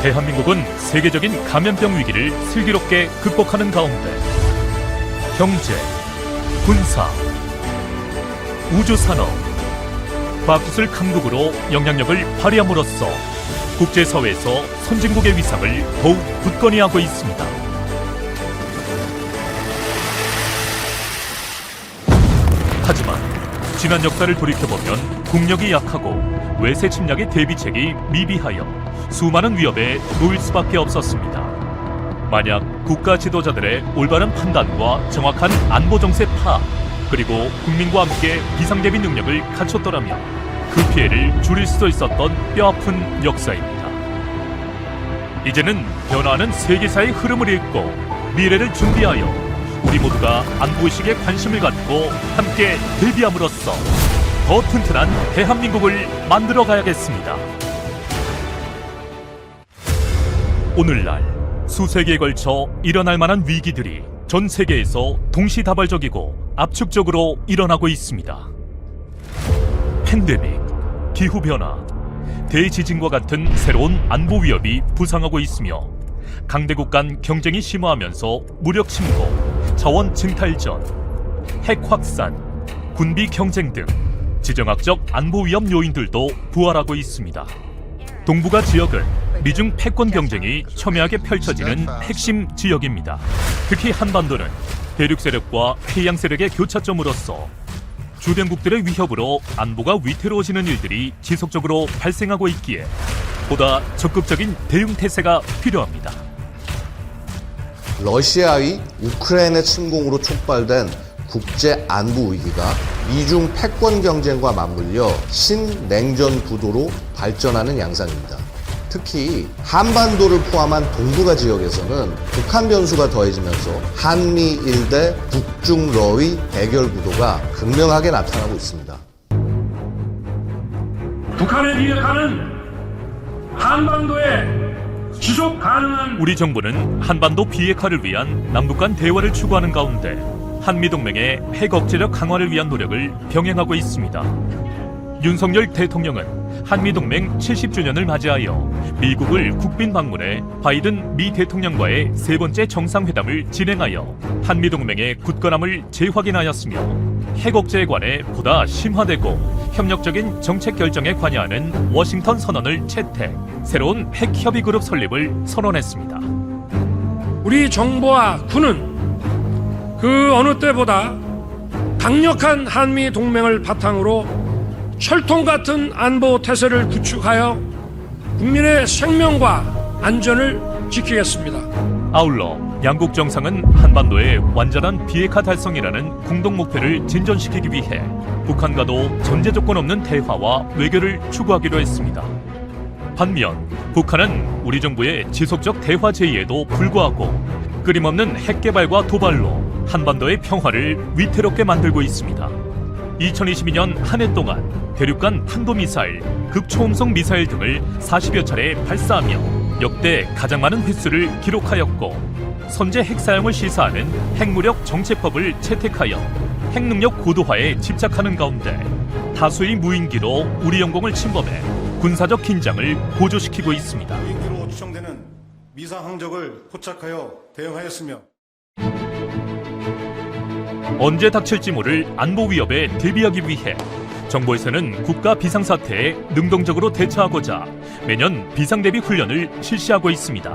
대한민국은 세계적인 감염병 위기를 슬기롭게 극복하는 가운데 경제, 군사, 우주산업, 과학기술 강국으로 영향력을 발휘함으로써 국제사회에서 선진국의 위상을 더욱 굳건히 하고 있습니다. 하지만 지난 역사를 돌이켜보면 국력이 약하고 외세 침략의 대비책이 미비하여 수많은 위협에 놓일 수밖에 없었습니다. 만약 국가 지도자들의 올바른 판단과 정확한 안보 정세 파악, 그리고 국민과 함께 비상대비 능력을 갖췄더라면 그 피해를 줄일 수도 있었던 뼈아픈 역사입니다. 이제는 변화하는 세계사의 흐름을 읽고 미래를 준비하여 우리 모두가 안보의식에 관심을 갖고 함께 대비함으로써 더 튼튼한 대한민국을 만들어 가야겠습니다. 오늘날 수세기에 걸쳐 일어날 만한 위기들이 전 세계에서 동시다발적이고 압축적으로 일어나고 있습니다. 팬데믹, 기후변화, 대지진과 같은 새로운 안보 위협이 부상하고 있으며 강대국 간 경쟁이 심화하면서 무력 침공, 자원 증탈전, 핵 확산, 군비 경쟁 등 지정학적 안보 위험 요인들도 부활하고 있습니다. 동북아 지역은 미중 패권 경쟁이 첨예하게 펼쳐지는 핵심 지역입니다. 특히 한반도는 대륙 세력과 해양 세력의 교차점으로서 주변국들의 위협으로 안보가 위태로워지는 일들이 지속적으로 발생하고 있기에 보다 적극적인 대응 태세가 필요합니다. 러시아의 우크라이나 침공으로 촉발된 국제 안보 위기가 미중 패권 경쟁과 맞물려 신냉전 구도로 발전하는 양상입니다. 특히 한반도를 포함한 동북아 지역에서는 북한 변수가 더해지면서 한미 일대 북중러의 대결 구도가 극명하게 나타나고 있습니다. 북한을 비핵화는 한반도에 지속 가능한 우리 정부는 한반도 비핵화를 위한 남북 간 대화를 추구하는 가운데 한미동맹의 핵 억제력 강화를 위한 노력을 병행하고 있습니다. 윤석열 대통령은 한미동맹 70주년을 맞이하여 미국을 국빈 방문해 바이든 미 대통령과의 세 번째 정상회담을 진행하여 한미동맹의 굳건함을 재확인하였으며 핵 억제에 관해 보다 심화되고 협력적인 정책 결정에 관여하는 워싱턴 선언을 채택, 새로운 핵 협의 그룹 설립을 선언했습니다. 우리 정부와 군은 그 어느 때보다 강력한 한미 동맹을 바탕으로 철통 같은 안보 태세를 구축하여 국민의 생명과 안전을 지키겠습니다. 아울러 양국 정상은 한반도의 완전한 비핵화 달성이라는 공동 목표를 진전시키기 위해 북한과도 전제 조건 없는 대화와 외교를 추구하기로 했습니다. 반면 북한은 우리 정부의 지속적 대화 제의에도 불구하고 끊임없는 핵 개발과 도발로 한반도의 평화를 위태롭게 만들고 있습니다. 2022년 한 해 동안 대륙 간 탄도미사일, 극초음속 미사일 등을 40여 차례 발사하며 역대 가장 많은 횟수를 기록하였고 선제 핵 사용을 시사하는 핵무력 정책법을 채택하여 핵능력 고도화에 집착하는 가운데 다수의 무인기로 우리 영공을 침범해 군사적 긴장을 고조시키고 있습니다. 무인기로 추정되는 미사 항적을 포착하여 대응하였으며 언제 닥칠지 모를 안보 위협에 대비하기 위해 정부에서는 국가 비상사태에 능동적으로 대처하고자 매년 비상대비 훈련을 실시하고 있습니다.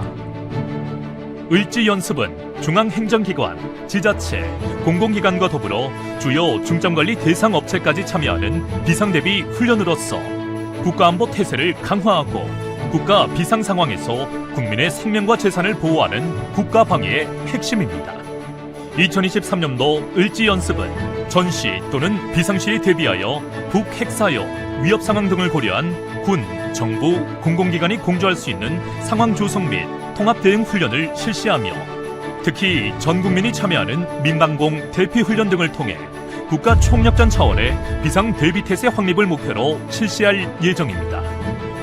을지연습은 중앙행정기관, 지자체, 공공기관과 더불어 주요 중점관리 대상 업체까지 참여하는 비상대비 훈련으로서 국가안보 태세를 강화하고 국가 비상 상황에서 국민의 생명과 재산을 보호하는 국가방위의 핵심입니다. 2023년도 을지연습은 전시 또는 비상시에 대비하여 북핵사용, 위협 상황 등을 고려한 군, 정부, 공공기관이 공조할 수 있는 상황 조성 및 통합 대응 훈련을 실시하며 특히 전 국민이 참여하는 민방공 대피 훈련 등을 통해 국가 총력전 차원의 비상 대비 태세 확립을 목표로 실시할 예정입니다.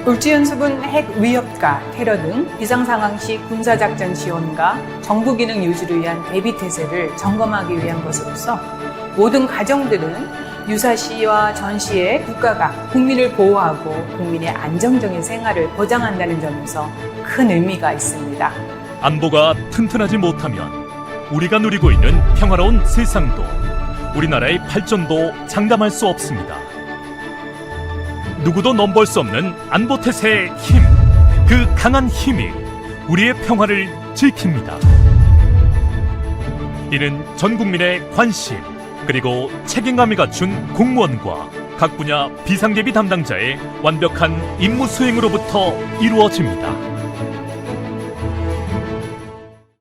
을지연습은 핵 위협과 테러 등 비상상황 시 군사작전 지원과 정부 기능 유지를 위한 대비 태세를 점검하기 위한 것으로서 모든 가정들은 유사시와 전시에 국가가 국민을 보호하고 국민의 안정적인 생활을 보장한다는 점에서 큰 의미가 있습니다. 안보가 튼튼하지 못하면 우리가 누리고 있는 평화로운 세상도 우리나라의 발전도 장담할 수 없습니다. 누구도 넘볼 수 없는 안보태세의 힘, 그 강한 힘이 우리의 평화를 지킵니다. 이는 전 국민의 관심 그리고 책임감이 갖춘 공무원과 각 분야 비상계비 담당자의 완벽한 임무 수행으로부터 이루어집니다.